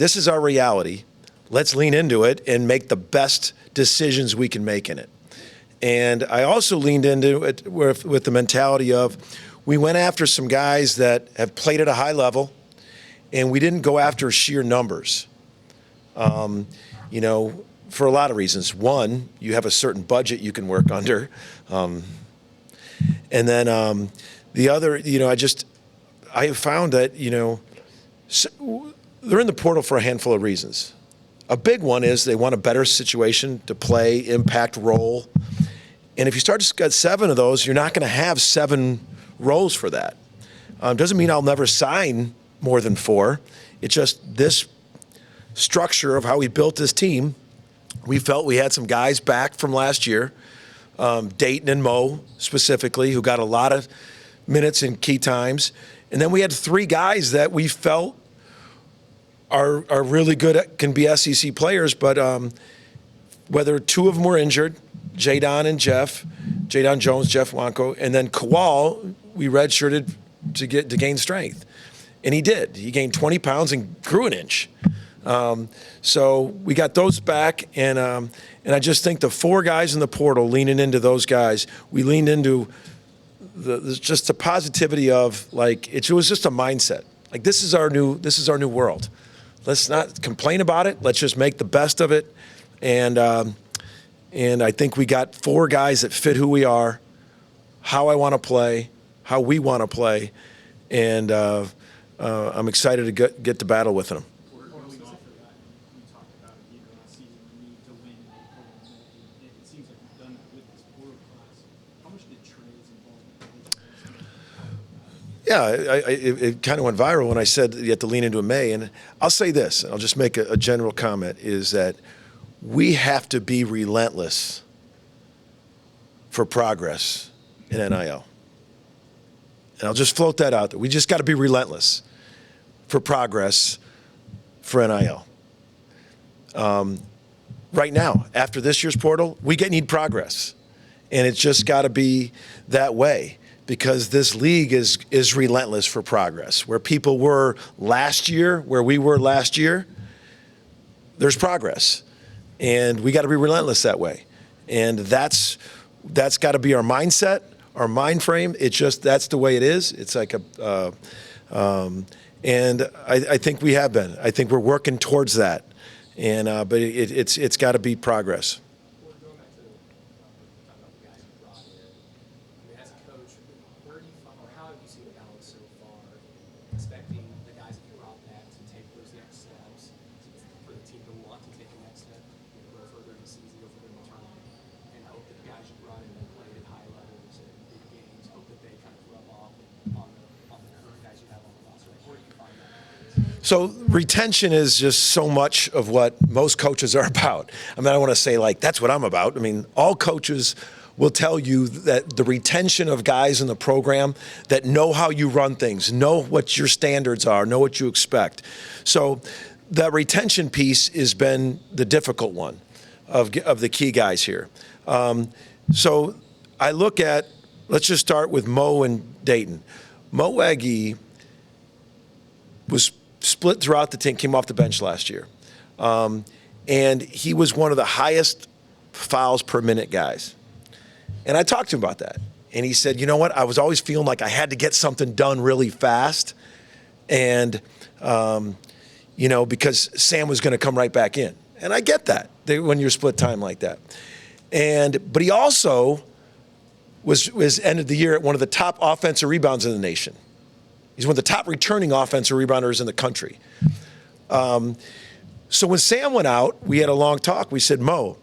this is our reality. Let's lean into it and make the best decisions we can make in it. And I also leaned into it with the mentality of, we went after some guys that have played at a high level, and we didn't go after sheer numbers. You know, for a lot of reasons. One, you have a certain budget you can work under. And then the other, you know, I have found that, you know, they're in the portal for a handful of reasons. A big one is they want a better situation to play, impact, role. And if you start to get 7 of those, you're not going to have 7 roles for that. Doesn't mean I'll never sign more than 4. It's just this structure of how we built this team. We felt we had some guys back from last year, Dayton and Mo specifically, who got a lot of minutes in key times. And then we had 3 guys that we felt are really good, can be SEC players, but whether 2 of them were injured, Jadon Jones, Jeff Wanko, and then Kowal, we redshirted to gain strength. And he did. He gained 20 pounds and grew an inch. So we got those back, and I just think the 4 guys in the portal, leaning into those guys, we leaned into just the positivity of, like, it was just a mindset. Like, this is our new world. Let's not complain about it. Let's just make the best of it. And I think we got 4 guys that fit who we are, how I want to play, how we want to play, and I'm excited to get to battle with them. Yeah, it kind of went viral when I said you have to lean into a May. And I'll say this, and I'll just make a general comment, is that we have to be relentless for progress in NIL. And I'll just float that out there. We just got to be relentless for progress for NIL. Right now, after this year's portal, we need progress. And it's just got to be that way. Because this league is relentless for progress. Where people were last year, where we were last year, there's progress. And we got to be relentless that way. And that's got to be our mindset, our mind frame. It's just, that's the way it is. It's like and I think we have been. I think we're working towards that. And but it's got to be progress. So retention is just so much of what most coaches are about. I mean, I don't want to say, like, that's what I'm about. I mean, all coaches will tell you that the retention of guys in the program that know how you run things, know what your standards are, know what you expect. So that retention piece has been the difficult one of the key guys here. So I look at, let's just start with Mo and Dayton. Mo Aggie was split throughout the team, came off the bench last year. And he was one of the highest fouls per minute guys. And I talked to him about that. And he said, you know what, I was always feeling like I had to get something done really fast. And, you know, because Sam was going to come right back in. And I get that when you're split time like that. But he also was ended the year at one of the top offensive rebounds in the nation. He's one of the top returning offensive rebounders in the country. So when Sam went out, we had a long talk. We said, Mo,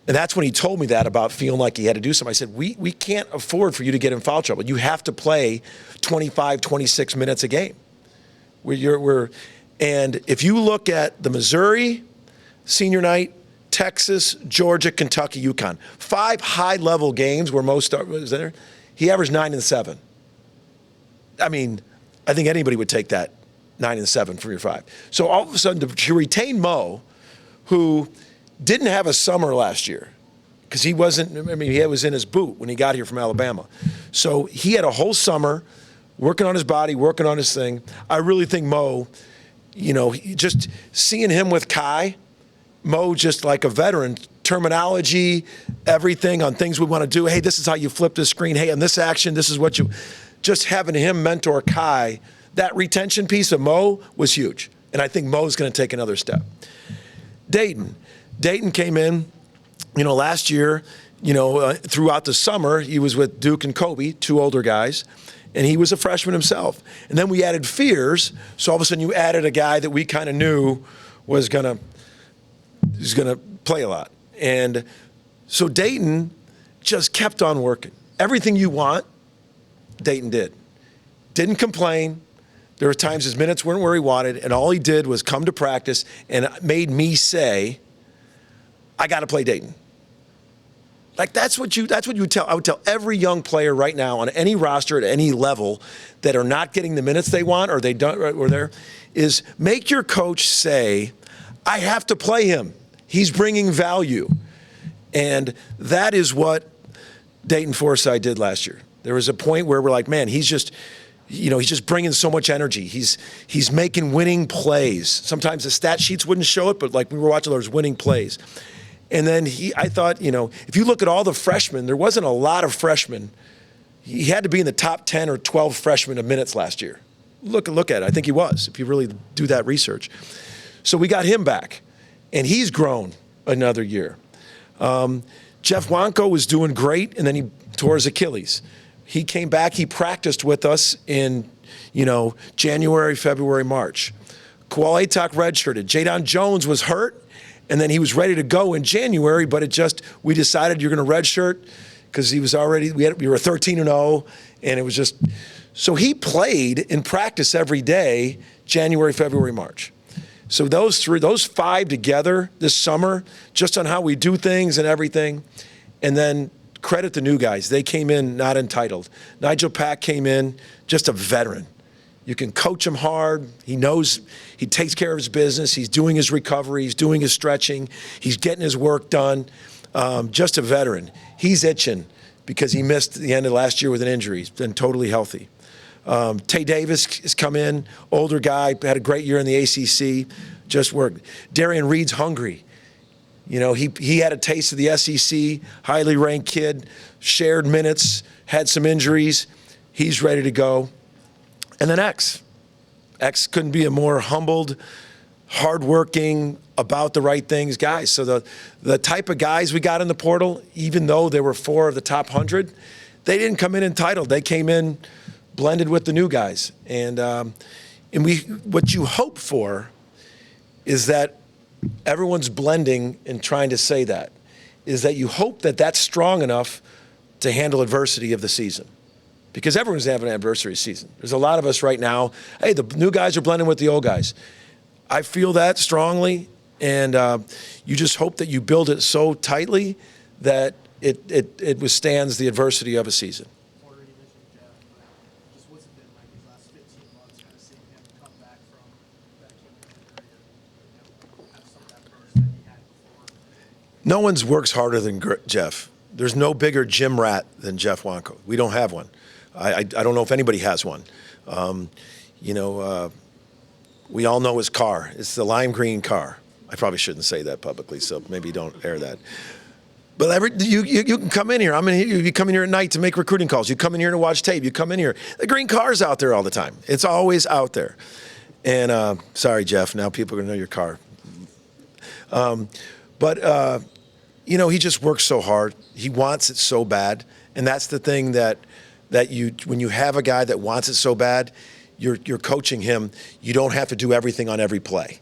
and that's when he told me that about feeling like he had to do something. I said, we can't afford for you to get in foul trouble. You have to play 25, 26 minutes a game. And if you look at the Missouri senior night, Texas, Georgia, Kentucky, UConn, 5 high-level games where Mo was there, he averaged 9 and 7. I mean, I think anybody would take that 9 and 7 from your 5. So all of a sudden, to retain Mo, who didn't have a summer last year, because he wasn't, I mean, he was in his boot when he got here from Alabama. So he had a whole summer working on his body, working on his thing. I really think Mo just seeing him with Kai, Mo just like a veteran, terminology, everything on things we want to do. Hey, this is how you flip the screen. Hey, on this action, this is what you, just having him mentor Kai, that retention piece of Mo was huge. And I think Mo's going to take another step. Dayton came in, last year, throughout the summer, he was with Duke and Kobe, two older guys, and he was a freshman himself. And then we added Fears, so all of a sudden you added a guy that we kind of knew was going to play a lot. And so Dayton just kept on working. Everything you want, Dayton did. Didn't complain. There were times his minutes weren't where he wanted, and all he did was come to practice and made me say, I got to play Dayton. Like that's what you would tell. I would tell every young player right now on any roster at any level that are not getting the minutes they want or they don't or there is make your coach say, I have to play him. He's bringing value. And that is what Dayton Forsythe did last year. There was a point where we're like, man, he's just bringing so much energy. He's making winning plays. Sometimes the stat sheets wouldn't show it, but like we were watching those winning plays. And then I thought, if you look at all the freshmen, there wasn't a lot of freshmen. He had to be in the top 10 or 12 freshmen of minutes last year. Look at it. I think he was, if you really do that research. So we got him back, and he's grown another year. Jeff Wanko was doing great, and then he tore his Achilles. He came back. He practiced with us in, January, February, March. Kual Atok redshirted. Jadon Jones was hurt, and then he was ready to go in January, but we decided you're going to redshirt because he was already, we were 13-0, and it was just, so he played in practice every day, January, February, March. So those five together this summer, just on how we do things and everything, and then credit the new guys. They came in not entitled. Nigel Pack came in just a veteran. You can coach him hard. He knows, he takes care of his business. He's doing his recovery. He's doing his stretching. He's getting his work done. Just a veteran. He's itching because he missed the end of last year with an injury. He's been totally healthy. Tay Davis has come in, older guy, had a great year in the ACC, just worked. Darian Reed's hungry. He had a taste of the SEC, highly ranked kid, shared minutes, had some injuries. He's ready to go. And then X couldn't be a more humbled, hardworking, about the right things guys. So the type of guys we got in the portal, even though there were 4 of the top 100, they didn't come in entitled. They came in blended with the new guys. And what you hope for is that everyone's blending and trying to say that, is that you hope that that's strong enough to handle adversity of the season. Because everyone's having an adversity season. There's a lot of us right now, hey, the new guys are blending with the old guys. I feel that strongly, and you just hope that you build it so tightly that it withstands the adversity of a season. Already mentioned Jeff, but just what's it been like these last 15 months, kind of seeing him come back from that Achilles injury and have some of that burst that he had before? No one works harder than Jeff. There's no bigger gym rat than Jeff Wanko. We don't have one. I don't know if anybody has one. We all know his car. It's the lime green car. I probably shouldn't say that publicly, so maybe don't air that. But you can come in here. You come in here at night to make recruiting calls. You come in here to watch tape. You come in here. The green car's out there all the time. It's always out there. And sorry, Jeff. Now people are going to know your car. He just works so hard. He wants it so bad. And that's the thing that when you have a guy that wants it so bad, you're coaching him. You don't have to do everything on every play.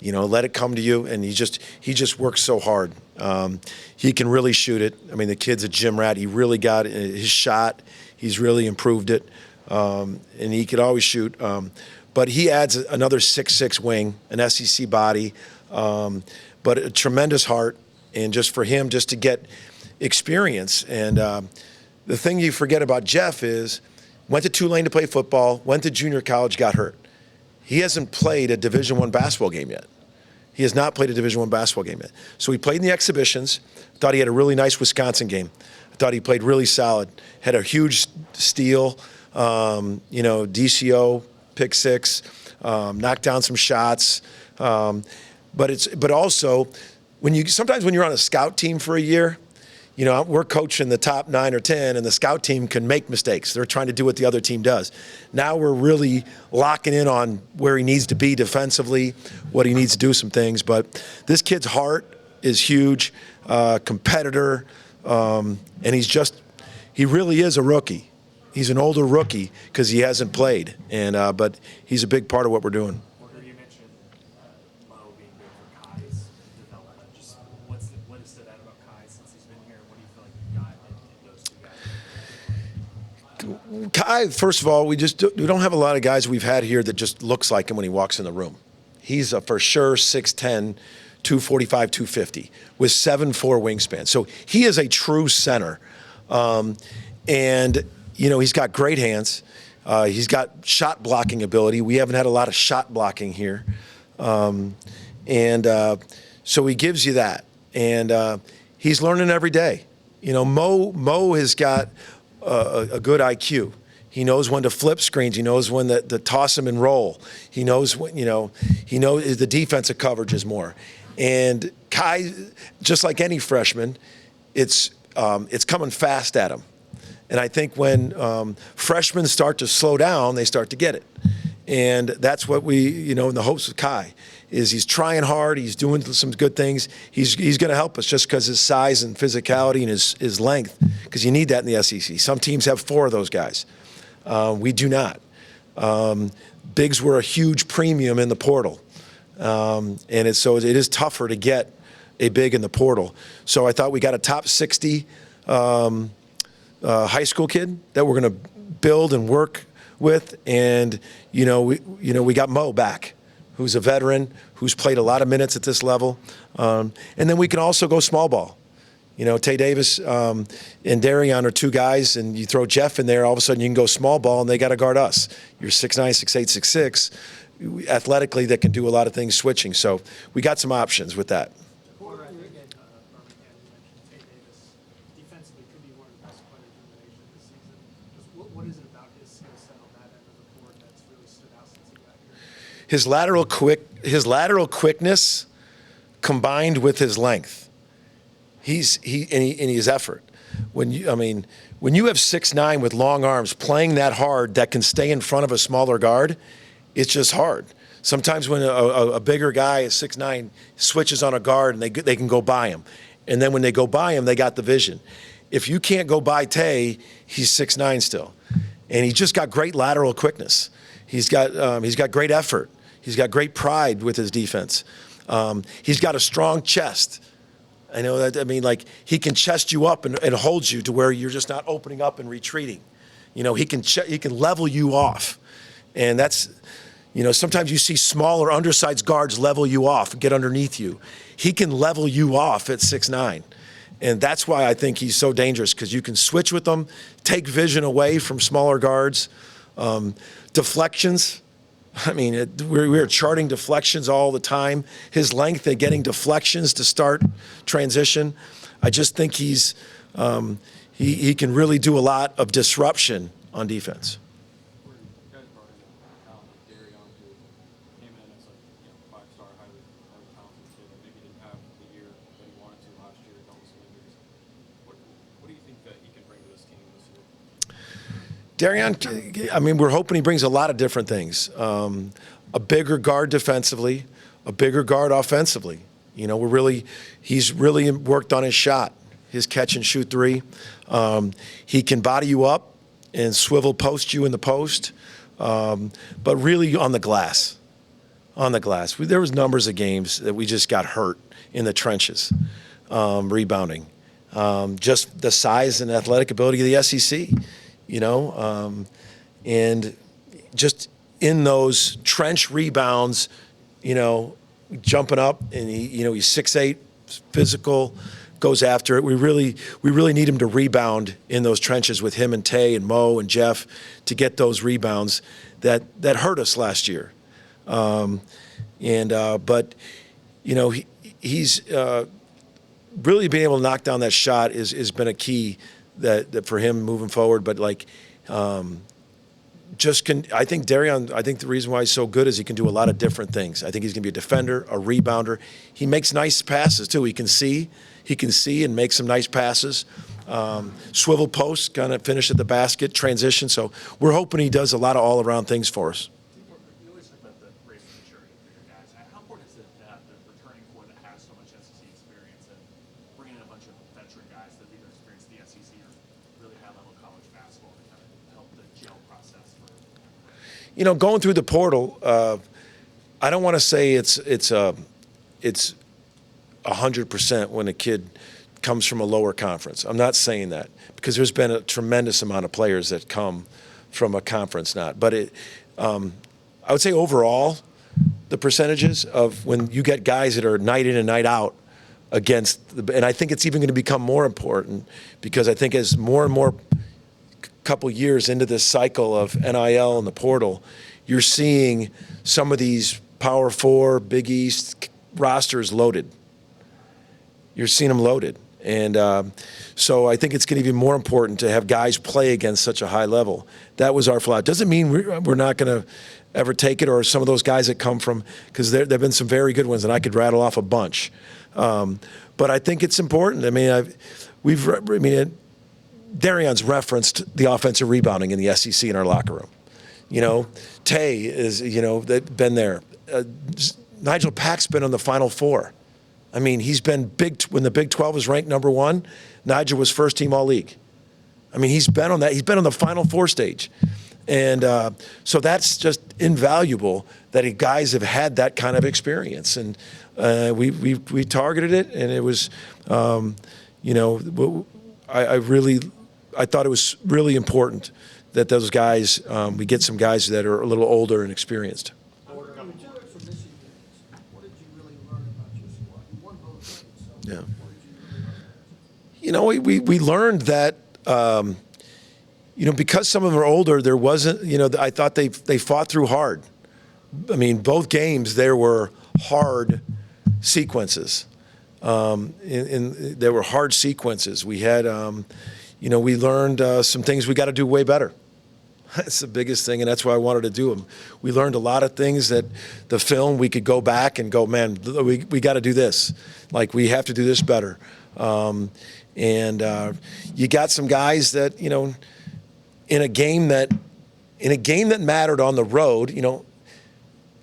Let it come to you. And he just works so hard. He can really shoot it. I mean, the kid's a gym rat. He really got his shot. He's really improved it. And he could always shoot. But he adds another 6'6" wing, an SEC body, but a tremendous heart. And just for him just to get experience. And the thing you forget about Jeff is went to Tulane to play football, went to junior college, got hurt. He hasn't played a Division I basketball game yet. He has not played a Division I basketball game yet. So he played in the exhibitions. Thought he had a really nice Wisconsin game. I thought he played really solid. Had a huge steal, DCO, pick six. knock down some shots. But also, sometimes when you're on a scout team for a year, we're coaching the top 9 or 10, and the scout team can make mistakes. They're trying to do what the other team does. Now we're really locking in on where he needs to be defensively, what he needs to do some things. But this kid's heart is huge, competitor, and he really is a rookie. He's an older rookie because he hasn't played, but he's a big part of what we're doing. You mentioned Mo being big for Kai's development. Just what has stood out about Kai since he's been here? What do you feel like you got in those two guys? Kai, first of all, we don't have a lot of guys we've had here that just looks like him when he walks in the room. He's a for sure 6'10", 245, 250 with 7'4" wingspan. So he is a true center. And he's got great hands. He's got shot blocking ability. We haven't had a lot of shot blocking here. So he gives you that. And he's learning every day. Mo has got a good IQ. He knows when to flip screens. He knows when to toss them and roll. He knows when, he knows the defensive coverage is more. And Kai, just like any freshman, it's coming fast at him. And I think when freshmen start to slow down, they start to get it. And that's what we, in the hopes of Kai, is he's trying hard. He's doing some good things. He's going to help us just because his size and physicality and his length, because you need that in the SEC. Some teams have 4 of those guys. We do not. Bigs were a huge premium in the portal. And it is tougher to get a big in the portal. So I thought we got a top 60 high school kid that we're going to build and work with, and we got Mo back, who's a veteran, who's played a lot of minutes at this level, and then we can also go small ball. Tay Davis and Darian are 2 guys, and you throw Jeff in there, all of a sudden you can go small ball, and they got to guard us. You're 6'9", 6'8", 6'6", athletically that can do a lot of things switching. So we got some options with that. Birmingham, you mentioned Tay Davis. Defensively, could be one of the best players in the nation this season. Just what is it about his skill set on that end of the court that's really stood out since he got here? His lateral quickness combined with his length. And his effort. When you have 6'9" with long arms playing that hard that can stay in front of a smaller guard, it's just hard. Sometimes when a bigger guy is 6'9" switches on a guard and they can go by him. And then when they go by him, they got the vision. If you can't go by Tay, he's 6'9" still. And he's just got great lateral quickness. He's got great effort. He's got great pride with his defense. He's got a strong chest. I know that, he can chest you up and hold you to where you're just not opening up and retreating. He can level you off. And that's, sometimes you see smaller undersized guards level you off, get underneath you. He can level you off at 6'9". And that's why I think he's so dangerous, because you can switch with him, take vision away from smaller guards. Deflections. We're charting deflections all the time. His length at getting deflections to start transition. I just think he can really do a lot of disruption on defense. You guys brought in Darian, who came in as a 5-star, highly talented kid, and maybe didn't have the year that he wanted to last year, dealt with some injuries. What do you think that he can bring to this team this year? Darian, we're hoping he brings a lot of different things. A bigger guard defensively, a bigger guard offensively. He's really worked on his shot, his catch and shoot 3. He can body you up and swivel post you in the post, but really on the glass. On the glass. There was numbers of games that we just got hurt in the trenches, rebounding. Just the size and athletic ability of the SEC. And just in those trench rebounds, jumping up, and he's 6'8", physical, goes after it. We really need him to rebound in those trenches with him and Tay and Mo and Jeff to get those rebounds that hurt us last year. But he's really being able to knock down that shot has been a key that for him moving forward. But I think Darion, I think the reason why he's so good is he can do a lot of different things. I think he's going to be a defender, a rebounder. He makes nice passes too. He can see and make some nice passes. Swivel post, kind of finish at the basket, transition. So we're hoping he does a lot of all-around things for us. You always talk about the race of maturity for your guys. How important is it to have the returning core that has so much SEC experience and bringing in a bunch of veteran guys that have either experienced the SEC or really high-level college basketball to kind of help the gel process for? Going through the portal, I don't want to say it's 100% when a kid comes from a lower conference. I'm not saying that because there's been a tremendous amount of players that come from a conference not. But I would say overall, the percentages of when you get guys that are night in and night out against, and I think it's even going to become more important because I think as more and more couple years into this cycle of NIL and the portal, you're seeing some of these Power Four, Big East rosters loaded. You're seeing them loaded. And so I think it's going to be more important to have guys play against such a high level. That was our flaw. It doesn't mean we're not going to ever take it, or some of those guys that come from, because there have been some very good ones, and I could rattle off a bunch. But I think it's important. I mean, Darion's referenced the offensive rebounding in the SEC in our locker room. Tay is, they've been there. Nigel Pack's been on the Final Four. I mean, he's been big when the Big 12 was ranked number one. Nigel was first team All-League. I mean, he's been on that. He's been on the Final Four stage. And so that's just invaluable that guys have had that kind of experience. And we targeted it, and it was, I thought it was really important that those guys, we get some guys that are a little older and experienced. What did you really learn about your squad? You won both games, so Yeah. what did you really learn? We learned that, because some of them are older, there wasn't, I thought they fought through hard. I mean, both games, there were hard sequences. There were hard sequences. We had, we learned some things we got to do way better. That's the biggest thing, and that's why I wanted to do them. We learned a lot of things that the film, we could go back and go, man, we got to do this. Like, we have to do this better. You got some guys that, in a game that mattered on the road,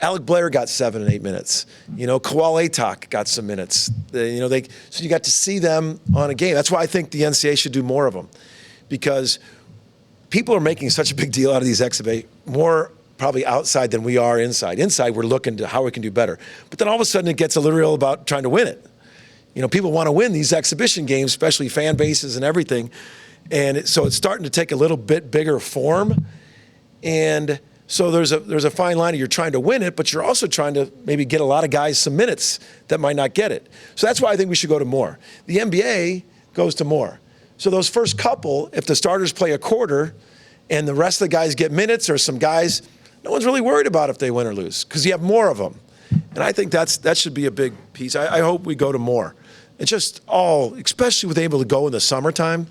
Alec Blair got 7 and 8 minutes. Kawal Atok got some minutes. So you got to see them on a game. That's why I think the NCAA should do more of them, because people are making such a big deal out of these exhibitions, more probably outside than we are inside. Inside, we're looking to how we can do better. But then all of a sudden, it gets a little real about trying to win it. People want to win these exhibition games, especially fan bases and everything. And so it's starting to take a little bit bigger form. And so there's a fine line of you're trying to win it, but you're also trying to maybe get a lot of guys some minutes that might not get it. So that's why I think we should go to more. The NBA goes to more. So those first couple, if the starters play a quarter and the rest of the guys get minutes, or some guys, no one's really worried about if they win or lose because you have more of them. And I think that should be a big piece. I hope we go to more. It's just especially with able to go in the summertime,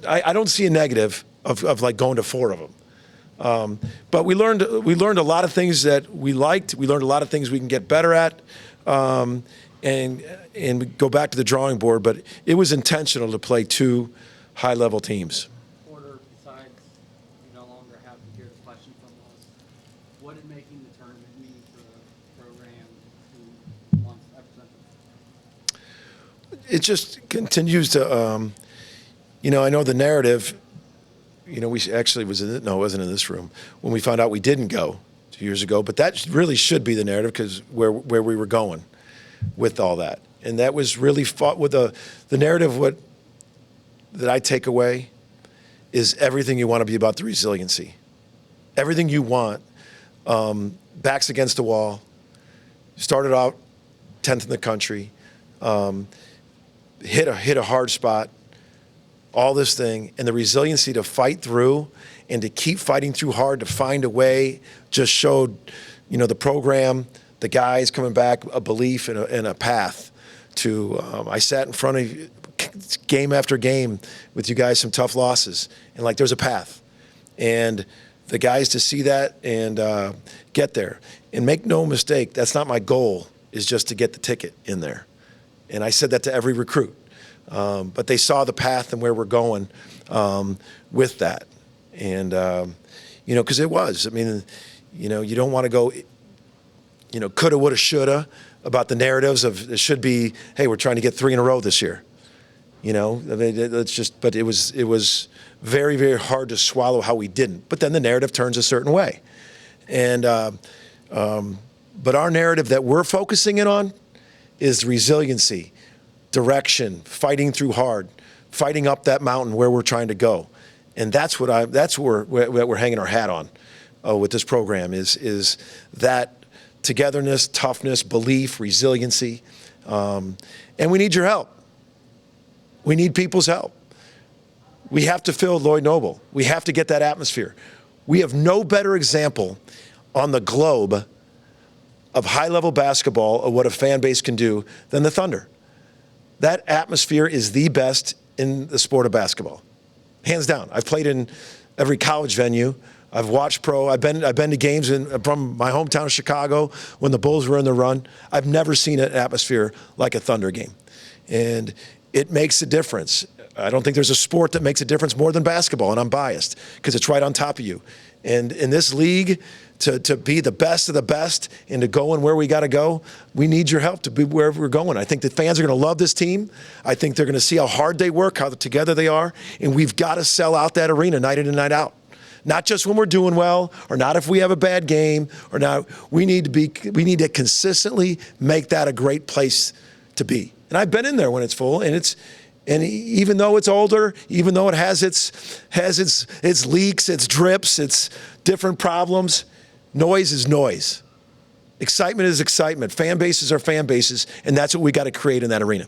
I don't see a negative of like going to 4 of them. But we learned a lot of things that we liked. We learned a lot of things we can get better at. And we go back to the drawing board, but it was intentional to play 2 high-level teams. Order, besides you no longer have to hear the question from us, what did making the tournament mean for the program who wants to represent them? It just continues to, I know the narrative, we actually it wasn't in this room, when we found out we didn't go 2 years ago, but that really should be the narrative because where we were going with all that. And that was really fought with the narrative. That I take away is everything you want to be about the resiliency. Everything you want, backs against the wall, started out 10th in the country, hit a hard spot, all this thing, and the resiliency to fight through and to keep fighting through hard to find a way just showed, the program, the guys coming back, a belief and a path to, I sat in front of you game after game with you guys, some tough losses, and there's a path. And the guys to see that and get there. And make no mistake, that's not my goal, is just to get the ticket in there. And I said that to every recruit. But they saw the path and where we're going with that. And, because it was. I mean, you don't want to go, coulda, woulda, shoulda about the narratives of it should be, hey, we're trying to get 3 in a row this year. I mean, it's just, but it was very, very hard to swallow how we didn't. But then the narrative turns a certain way. And, but our narrative that we're focusing in on is resiliency, direction, fighting through hard, fighting up that mountain where we're trying to go. And that's what we're hanging our hat on with this program is that togetherness, toughness, belief, resiliency. And we need your help. We need people's help. We have to fill Lloyd Noble. We have to get that atmosphere. We have no better example on the globe of high-level basketball of what a fan base can do than the Thunder. That atmosphere is the best in the sport of basketball, hands down. I've played in every college venue. I've watched pro. I've been to games from my hometown of Chicago when the Bulls were in the run. I've never seen an atmosphere like a Thunder game, and it makes a difference. I don't think there's a sport that makes a difference more than basketball, and I'm biased because it's right on top of you. And in this league, to be the best of the best and to go in where we got to go, we need your help to be wherever we're going. I think the fans are going to love this team. I think they're going to see how hard they work, how together they are, and we've got to sell out that arena night in and night out. Not just when we're doing well, or not if we have a bad game, or not. We need to consistently make that a great place to be. And I've been in there when it's full, and even though it's older, even though it has its leaks, its drips, its different problems, noise is noise. Excitement is excitement. Fan bases are fan bases, and that's what we got to create in that arena.